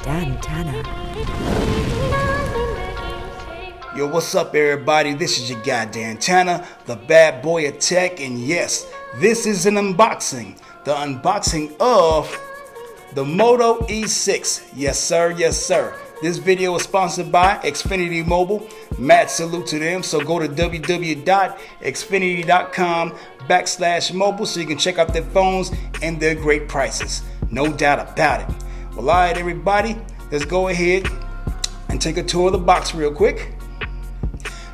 Tanna. Yo, what's up everybody? This is your guy Tanna, the bad boy of tech, and yes, this is an unboxing. The unboxing of the Moto E6. Yes sir, yes sir. This video is sponsored by Xfinity Mobile. Mad salute to them. So go to www.xfinity.com/mobile so you can check out their phones and their great prices. No doubt about it. Well, alright everybody, let's go ahead and take a tour of the box real quick.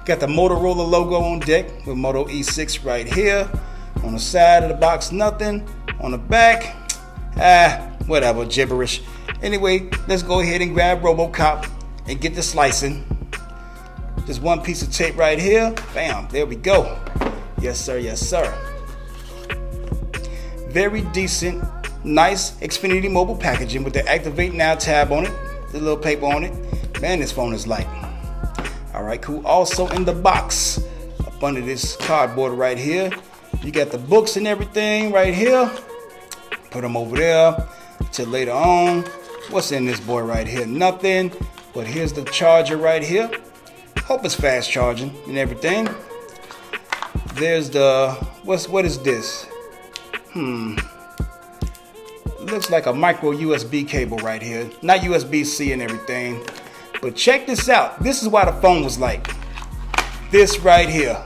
Got the Motorola logo on deck with Moto E6 right here. On the side of the box, nothing. On the back, whatever, gibberish. Anyway, let's go ahead and grab RoboCop and get the slicing. Just one piece of tape right here. Bam, there we go. Yes sir, yes sir. Very decent, nice Xfinity Mobile packaging with the Activate Now tab on it. The little paper on it. Man, this phone is light. Alright, cool. Also in the box, up under this cardboard right here, you got the books and everything right here. Put them over there till later on. What's in this boy right here? Nothing. But here's the charger right here. Hope it's fast charging and everything. There's the, what is this? Looks like a micro USB cable right here. Not USB-C and everything. But check this out. This is why the phone was like this right here.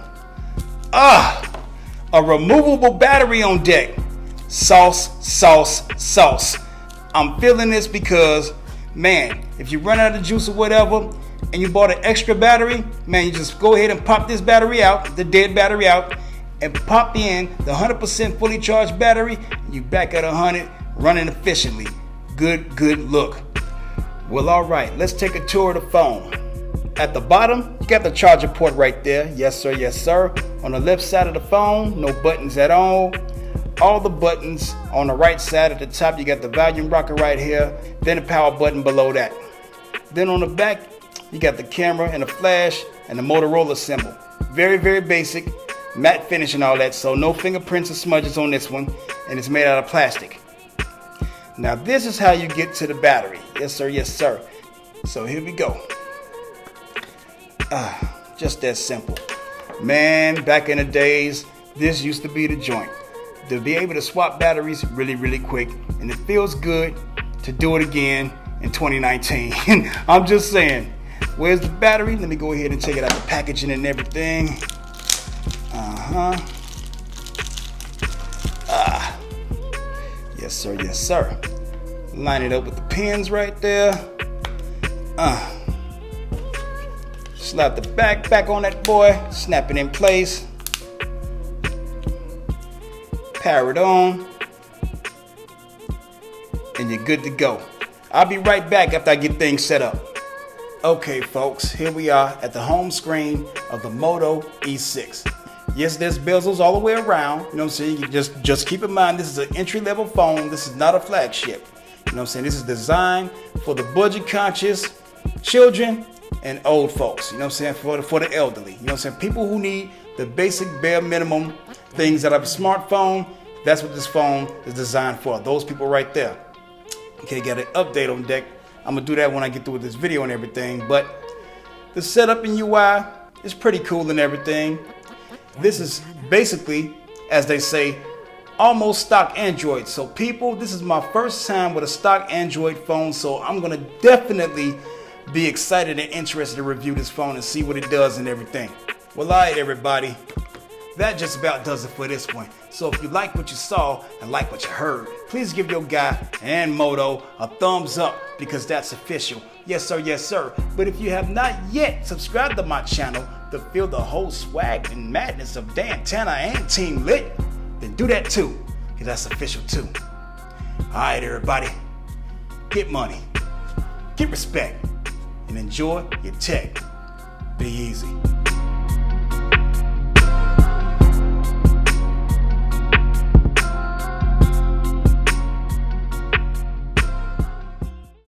A removable battery on deck. Sauce, sauce, sauce. I'm feeling this because, man, if you run out of juice or whatever and you bought an extra battery, man, you just go ahead and pop this battery out, the dead battery out, and pop in the 100% fully charged battery. You back at 100, running efficiently. Good look. Well, all right, let's take a tour of the phone. At the bottom, you got the charger port right there. Yes sir, yes sir. On the left side of the phone, no buttons at all. All the buttons on the right side. At the top, you got the volume rocker right here, then the power button below that. Then on the back, you got the camera and the flash and the Motorola symbol. Very basic, matte finish and all that, so no fingerprints or smudges on this one, and it's made out of plastic. Now this is how you get to the battery. Yes sir, yes sir. So here we go. Just that simple. Man, back in the days, this used to be the joint. To be able to swap batteries really quick, and it feels good to do it again in 2019. I'm just saying. Where's the battery? Let me go ahead and take it out of the packaging and everything. Yes sir, yes sir. Line it up with the pins right there. Slap the back on that boy. Snap it in place. Power it on, and you're good to go. I'll be right back after I get things set up. Okay folks, here we are at the home screen of the Moto E6. Yes, there's bezels all the way around. You know what I'm saying? You just keep in mind, this is an entry-level phone. This is not a flagship. You know what I'm saying? This is designed for the budget-conscious children and old folks. You know what I'm saying? For the elderly. You know what I'm saying? People who need the basic bare minimum things out of a smartphone. That's what this phone is designed for. Those people right there. Okay, got an update on deck. I'm gonna do that when I get through with this video and everything. But the setup in UI is pretty cool and everything. This is basically, as they say, almost stock Android. So people, this is my first time with a stock Android phone. So I'm gonna definitely be excited and interested to review this phone and see what it does and everything. Well, alright everybody, that just about does it for this one. So if you like what you saw and like what you heard, please give your guy and Moto a thumbs up, because that's official. Yes sir, yes sir. But if you have not yet subscribed to my channel to feel the whole swag and madness of Tanna and Team Lit, then do that too, because that's official too. Alright everybody, get money, get respect, and enjoy your tech. Be easy.